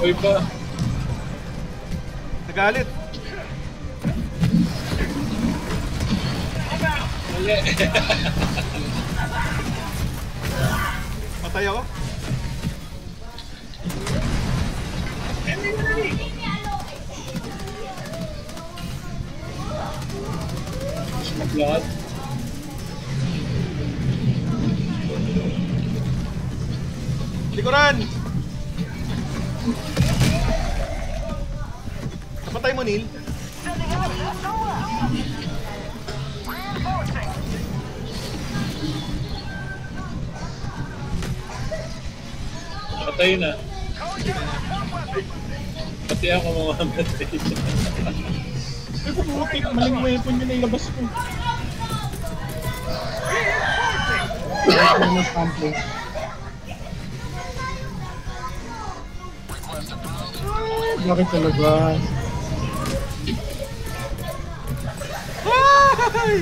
Uy ba? Nagalit. Mali. Patay ako. Maglakad. Likuran! Napatay mo, Neil? Patay na. Pati ako mamamatay. Ay, puputik. Maling weapon yun na ilabas ko. Bakit sa labas? Ay!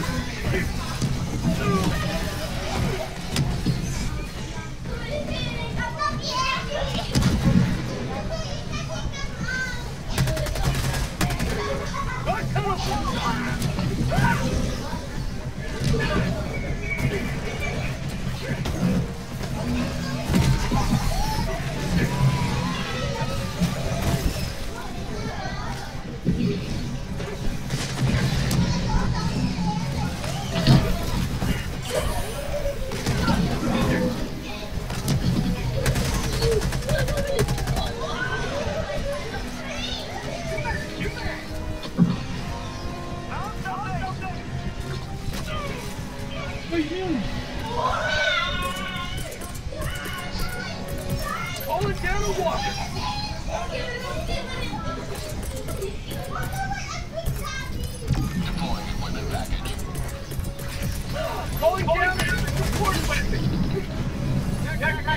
Falling down or what? Falling down and support weapon.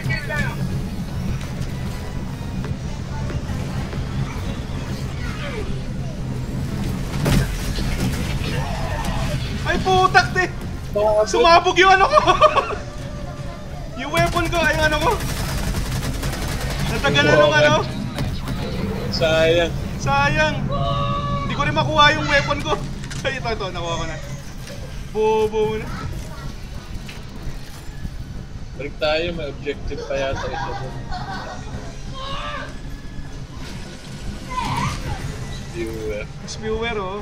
Get down. Ay, putak din! Sumabog yung ano ko! Yung weapon ko, ay yung ano ko! Natagalan ng ano! Sayang. Sayang! Hindi ko rin makuha yung weapon ko! Ay, ito, nakuha ko na. Bobo mo na. Balik tayo, may objective pa yata isa doon. Viewer. Mas viewer, oh.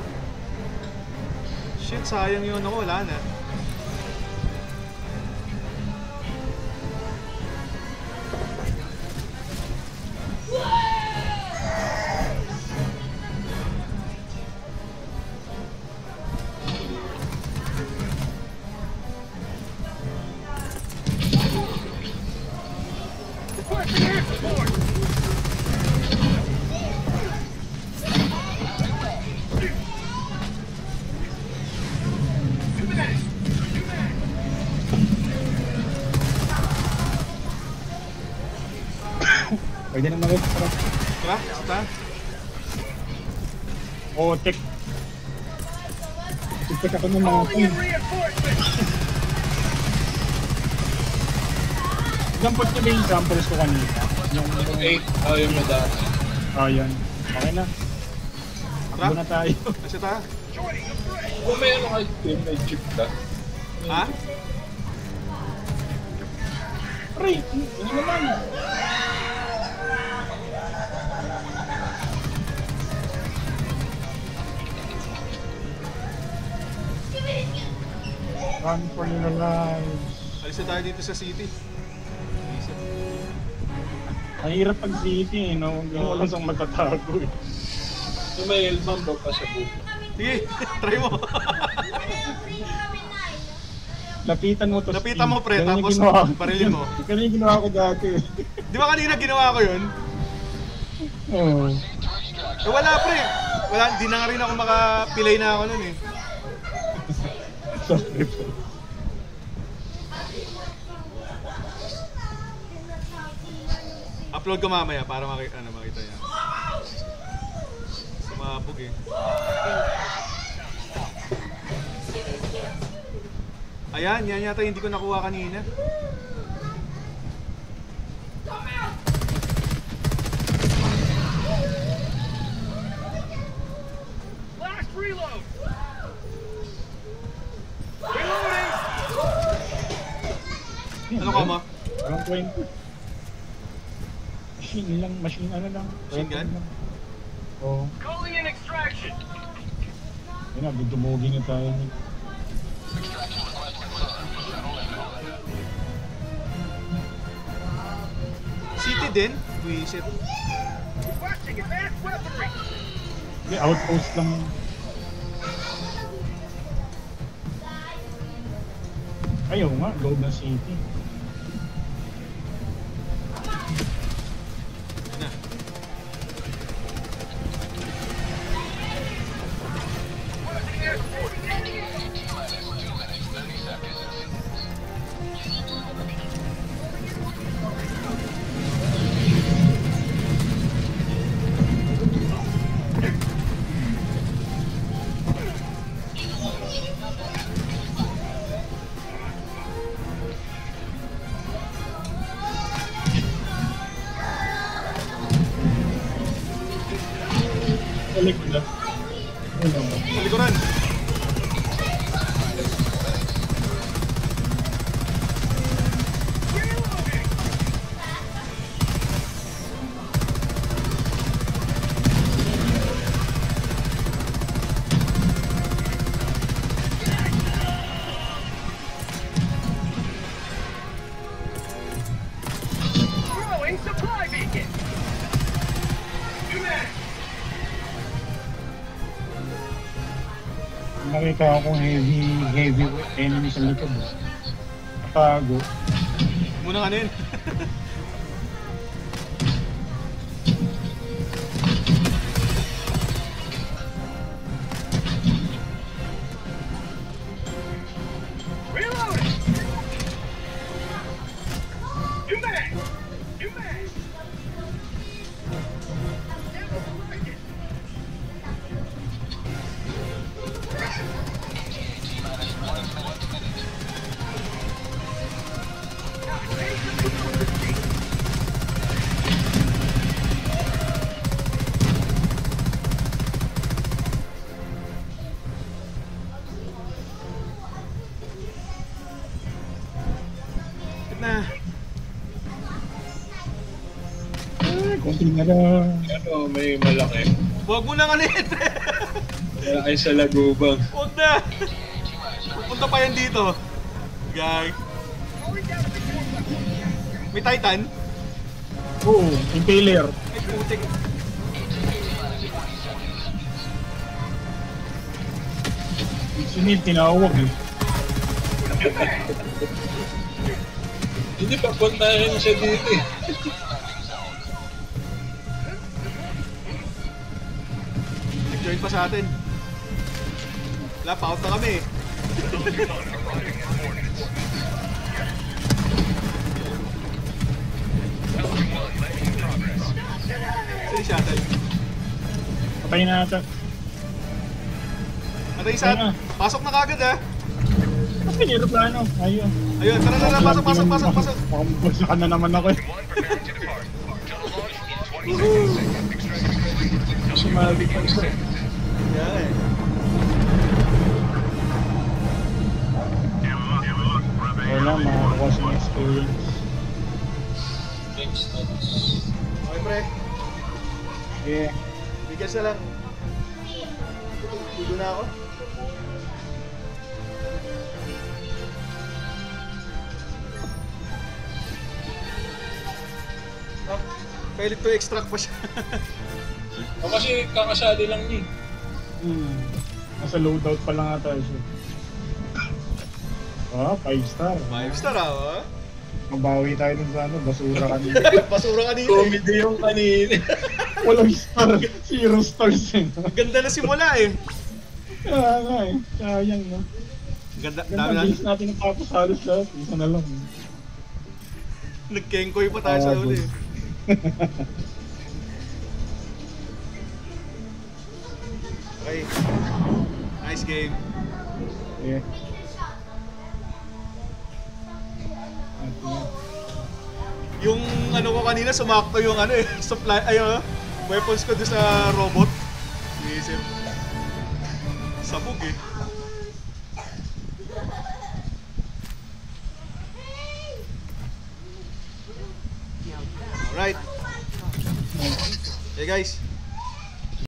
Shit, sayang yun ako, wala na. Requesting air support. Pwede na mag-rest. Tara, basta. Oh, tek. Tek ako ng mga Calling in reinforcements. Jampot niyo ba yung jumpers ko kanina? Yung 8. Oh, yung madami. Oh, yan. Okay na. Tara, Takbo na tayo. kasi tayo. Joining the fray. Kung may ano kayo, may chip ka. Ha? Ray, ano naman? Run for your lives. Alis na tayo dito sa city. Ang hirap pag city eh, no? Yung walang sang magtatago eh. Yung may elbang ba pa sa buko? Sige, try mo. Lapitan mo to. Lapitan mo, pre, Ganun yung tapos ginawa ko. barilin mo. Ganun yung ginawa ko dati. Di ba kanina ginawa ko yun? Oo. Eh wala, pre. Wala, di na nga rin ako makapilay na ako nun eh. Sorry po. Upload ko mamaya para makita niya. Sumabog eh. Ayan, yan yata hindi ko nakuha kanina. ka mo? Parang 20. Machine ano lang. Machine gun? Oo. Calling in extraction. Yun na, dumugin na tayo. City din? Buisit. Requesting advanced weaponry. May outpost lang. Ayaw nga, Golden City. Na. Balik ko na. Ano? Sa likuran. Throwing supply beacon. Nakita akong heavy enemy sa likod. Natago. Muna ka nin. Reloading. New mag. New mag. Na. Konti na lang. Ano, may malaki. Huwag mo na kanin. Malaki sa lagubang. Huwag na. Pupunta pa yan dito. Gag. May Titan? Oo, Impaler. Ay, putik. Sunil, tinawag eh. Hindi pa puntahin siya dito eh. Nag-join pa sa atin. Wala, pa-out na kami. Sino yung shuttle? Patayin na natin. Atay isa. Pasok na kagad ha. Kasi yung aeroplano. Ayun. Ayun, tara na, pasok. Pagbasakan na naman ako eh. Sumali pa isa. Yan eh. Wala, makakuha sa experience. Thanks, thanks. Okay pre, Yeah. bigas na lang. Dugo na ako. Ah, pwede to extract pa siya. O kasi kakasali lang niya. Nasa loadout pa lang ata siya. Ah, 5 star. 5 star ah. Mabawi tayo dun sa ano, basura kanina. Basura kanina. Comedy yung kanina. Walang star, 0 stars eh. Ganda na simula eh. Kaya nga eh, sayang no. Ganda, Ganda, dami na. bilis natin natapos halos lahat, isa na lang. Nagkengkoy pa tayo sa uli. Okay. Nice game. Yeah. Yung ano ko kanina, sumakto yung ano eh, supply, ayun, weapons ko doon sa robot. Iisip. Sabog eh. Right. Okay guys,